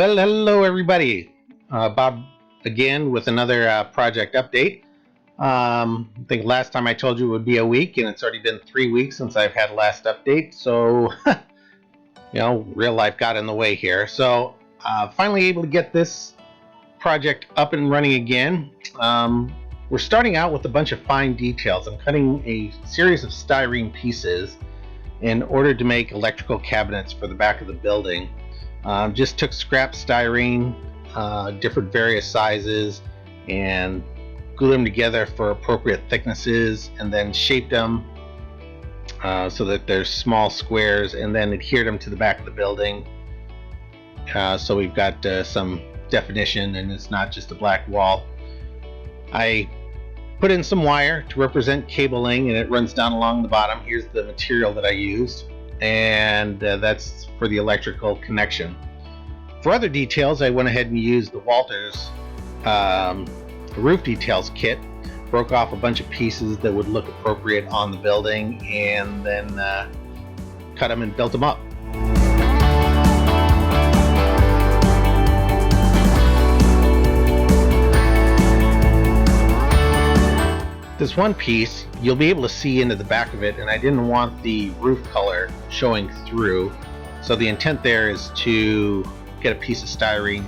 Well, hello everybody. Bob again with another project update. I think last time I told you it would be a week, and it's already been 3 weeks since I've had last update. So, real life got in the way here. So, finally able to get this project up and running again. We're starting out with a bunch of fine details. I'm cutting a series of styrene pieces in order to make electrical cabinets for the back of the building. Just took scrap styrene, different various sizes, and glued them together for appropriate thicknesses, and then shaped them so that they're small squares, and then adhered them to the back of the building. So we've got some definition, and it's not just a black wall. I put in some wire to represent cabling, and it runs down along the bottom. Here's the material that I used, and that's for the electrical connection. For other details, I went ahead and used the Walters roof details kit, broke off a bunch of pieces that would look appropriate on the building, and then cut them and built them up. This one piece, you'll be able to see into the back of it, and I didn't want the roof color showing through. So the intent there is to get a piece of styrene,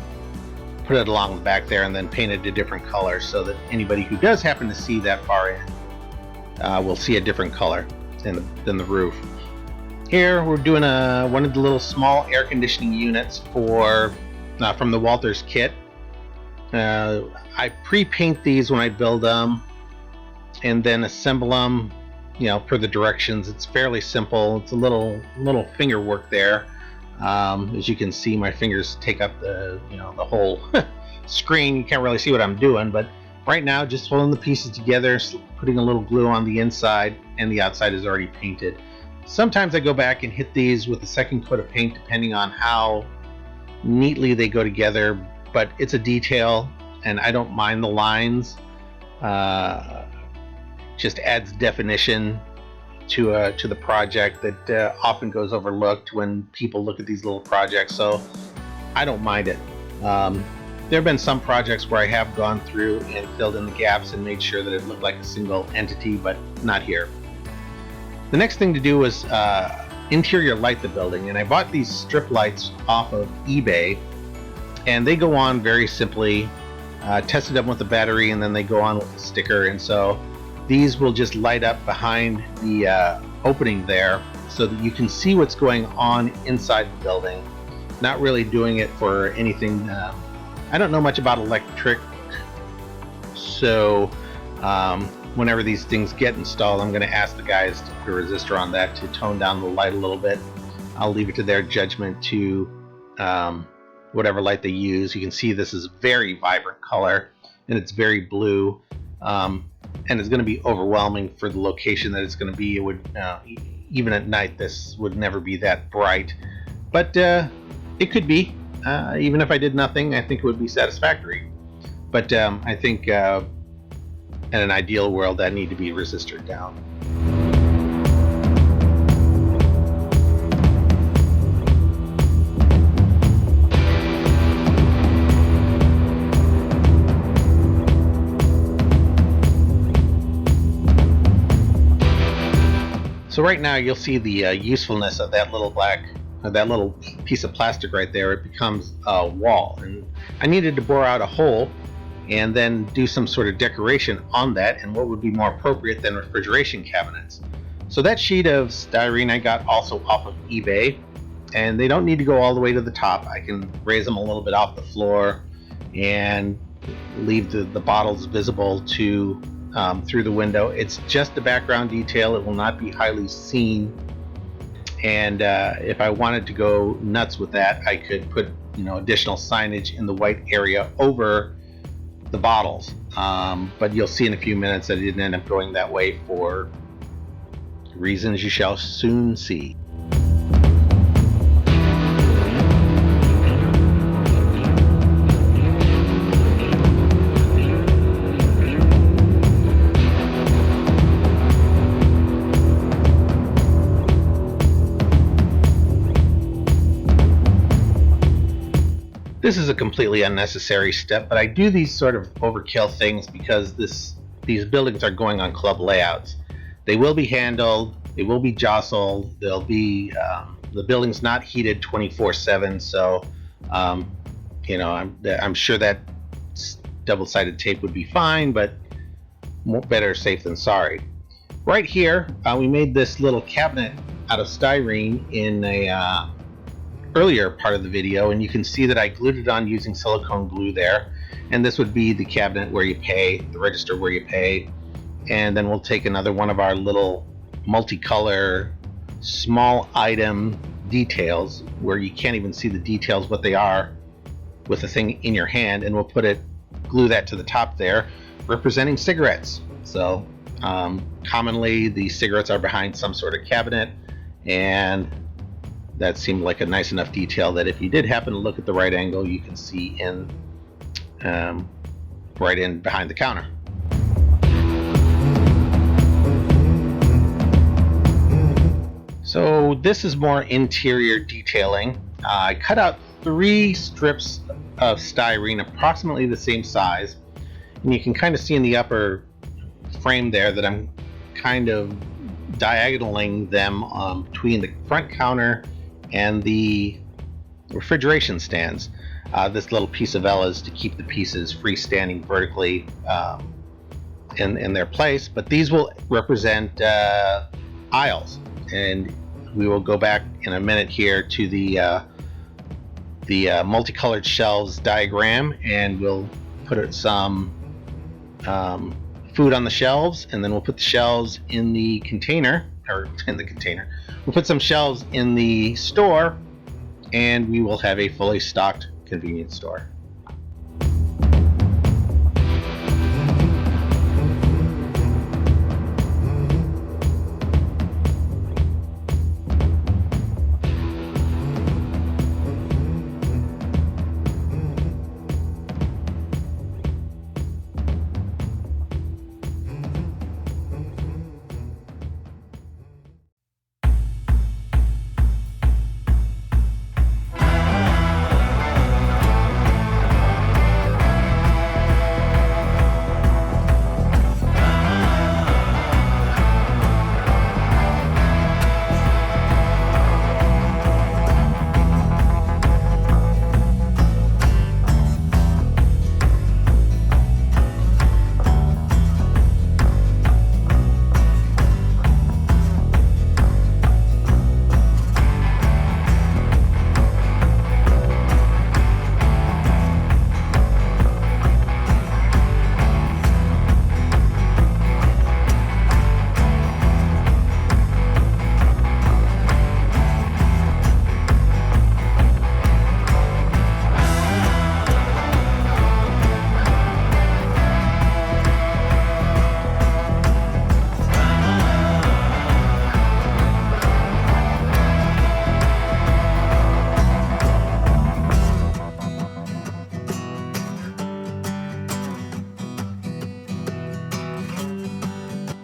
put it along the back there, and then paint it a different color so that anybody who does happen to see that far in will see a different color than the roof. Here we're doing one of the little small air conditioning units from the Walters kit. I pre-paint these when I build them, and then assemble them, per the directions. It's fairly simple. It's a little finger work there. As you can see, my fingers take up the whole screen. You can't really see what I'm doing, but right now, just holding the pieces together, putting a little glue on the inside, and the outside is already painted. Sometimes I go back and hit these with a second coat of paint, depending on how neatly they go together, but it's a detail, and I don't mind the lines. Just adds definition to the project that often goes overlooked when people look at these little projects, so I don't mind it. There have been some projects where I have gone through and filled in the gaps and made sure that it looked like a single entity, but not here. The next thing to do was interior light the building, and I bought these strip lights off of eBay, and they go on very simply. Tested them with the battery, and then they go on with the sticker, and so these will just light up behind the opening there so that you can see what's going on inside the building. Not really doing it for anything. I don't know much about electric, so whenever these things get installed, I'm going to ask the guys to put a resistor on that to tone down the light a little bit. I'll leave it to their judgment to whatever light they use. You can see this is a very vibrant color, and it's very blue. And it's going to be overwhelming for the location that it's going to be. It would, even at night, this would never be that bright, but it could be. Even if I did nothing, I think it would be satisfactory. But I think in an ideal world, that need to be resistored down. So right now you'll see the usefulness of that little piece of plastic right there. It becomes a wall, and I needed to bore out a hole and then do some sort of decoration on that, and what would be more appropriate than refrigeration cabinets. So that sheet of styrene I got also off of eBay, and they don't need to go all the way to the top. I can raise them a little bit off the floor and leave the bottles visible to through the window. It's just a background detail. It will not be highly seen, and if I wanted to go nuts with that, I could put additional signage in the white area over the bottles, but you'll see in a few minutes that it didn't end up going that way for reasons you shall soon see. this is a completely unnecessary step, but I do these sort of overkill things because these buildings are going on club layouts. They will be handled, they will be jostled, they'll be the building's not heated 24/7, so I'm sure that double-sided tape would be fine, but better safe than sorry. Right here, we made this little cabinet out of styrene in a earlier part of the video, and you can see that I glued it on using silicone glue there. And this would be the cabinet where you pay, the register where you pay. And then we'll take another one of our little multicolor small item details where you can't even see the details what they are with the thing in your hand, and we'll glue that to the top there, representing cigarettes. So commonly the cigarettes are behind some sort of cabinet, and that seemed like a nice enough detail that if you did happen to look at the right angle, you can see in right in behind the counter. So this is more interior detailing. I cut out 3 strips of styrene approximately the same size, and you can kind of see in the upper frame there that I'm kind of diagonaling them between the front counter and the refrigeration stands. This little piece of L is to keep the pieces freestanding vertically in their place, but these will represent aisles, and we will go back in a minute here to the multicolored shelves diagram, and we'll put some food on the shelves, and then we'll put the shelves in the container, we'll put some shelves in the store, and we will have a fully stocked convenience store.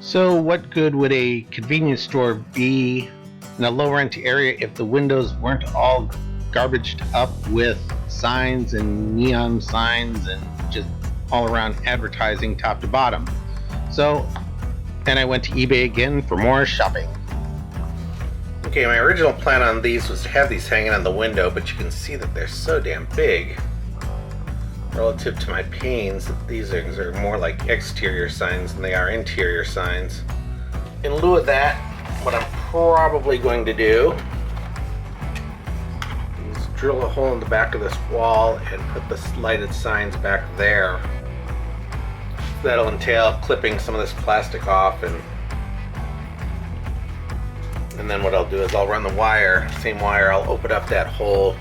So what good would a convenience store be in a low rent area if the windows weren't all garbaged up with signs and neon signs and just all around advertising top to bottom? So then I went to eBay again for more shopping. Okay, my original plan on these was to have these hanging on the window, but you can see that they're so damn big relative to my panes that these things are more like exterior signs than they are interior signs. In lieu of that, what I'm probably going to do is drill a hole in the back of this wall and put the lighted signs back there. That'll entail clipping some of this plastic off, and then what I'll do is I'll run the wire, same wire, I'll open up that hole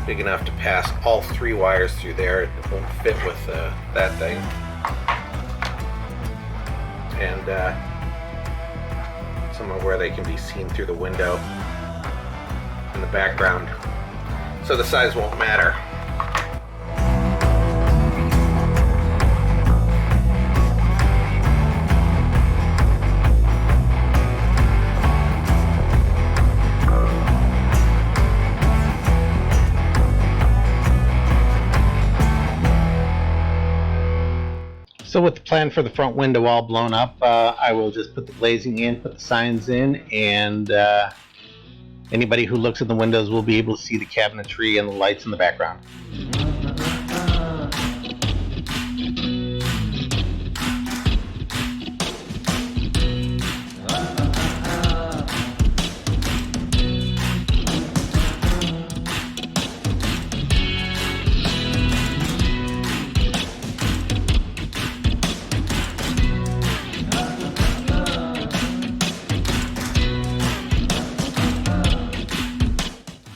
big enough to pass all 3 wires through there. It won't fit with that thing. And somewhere where they can be seen through the window in the background. So the size won't matter. So with the plan for the front window all blown up, I will just put the glazing in, put the signs in, and anybody who looks at the windows will be able to see the cabinetry and the lights in the background.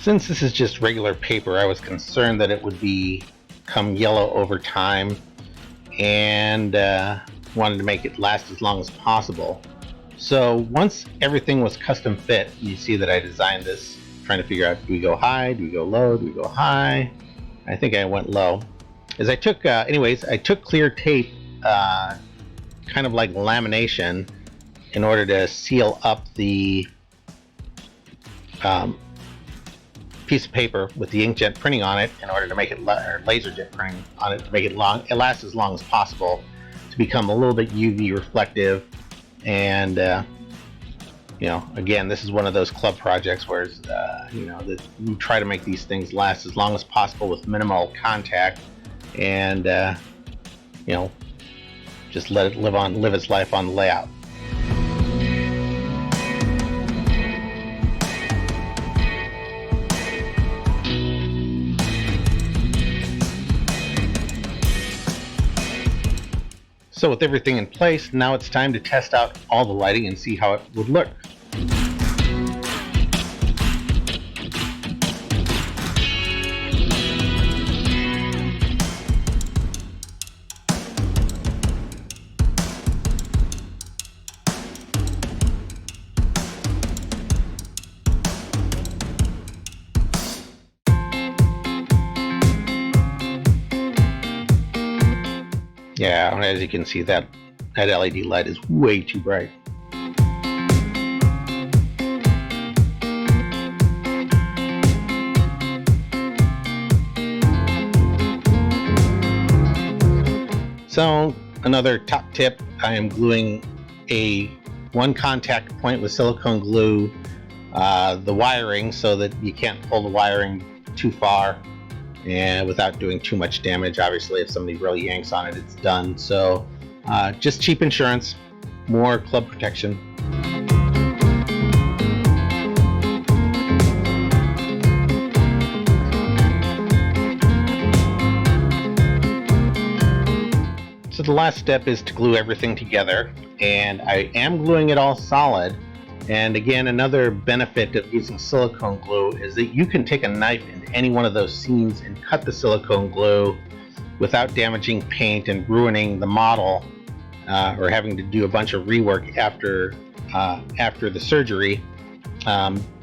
Since this is just regular paper, I was concerned that it would become yellow over time, and wanted to make it last as long as possible. So once everything was custom fit, you see that I designed this trying to figure out, do we go high, do we go low, do we go high? I think I went low. As I took, I took clear tape, kind of like lamination, in order to seal up the piece of paper with the inkjet printing on it, in order to make it, or laser jet printing on it, to make it last as long as possible, to become a little bit UV reflective. And you know, again, this is one of those club projects where you know, that we try to make these things last as long as possible with minimal contact, and you know, just let it live its life on the layout. So with everything in place, now it's time to test out all the lighting and see how it would look. Yeah, as you can see, that LED light is way too bright. So another top tip, I am gluing a one contact point with silicone glue the wiring, so that you can't pull the wiring too far and without doing too much damage. Obviously, if somebody really yanks on it, it's done. So just cheap insurance, more club protection. So the last step is to glue everything together, and I am gluing it all solid. And again, another benefit of using silicone glue is that you can take a knife into any one of those seams and cut the silicone glue without damaging paint and ruining the model, or having to do a bunch of rework after the surgery,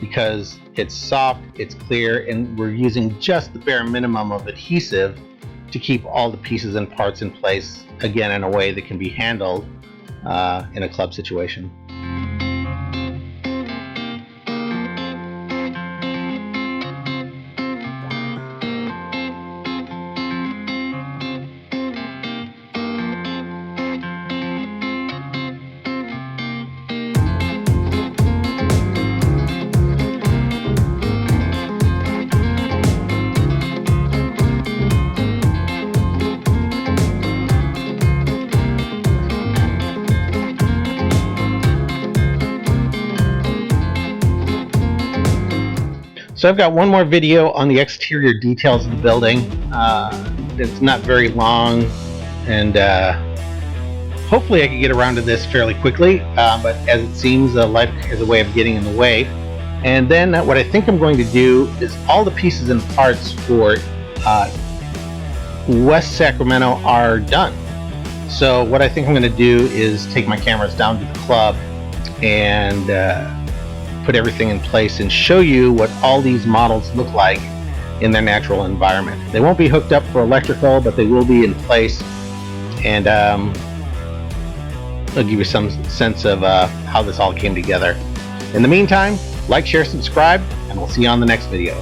because it's soft, it's clear, and we're using just the bare minimum of adhesive to keep all the pieces and parts in place, again, in a way that can be handled in a club situation. So I've got one more video on the exterior details of the building. It's not very long, and hopefully I can get around to this fairly quickly, but as it seems, life has a way of getting in the way. And then what I think I'm going to do is all the pieces and parts for West Sacramento are done. So what I think I'm going to do is take my cameras down to the club and put everything in place and show you what all these models look like in their natural environment. They won't be hooked up for electrical, but they will be in place, and I'll give you some sense of how this all came together. In the meantime, like, share, subscribe, and we'll see you on the next video.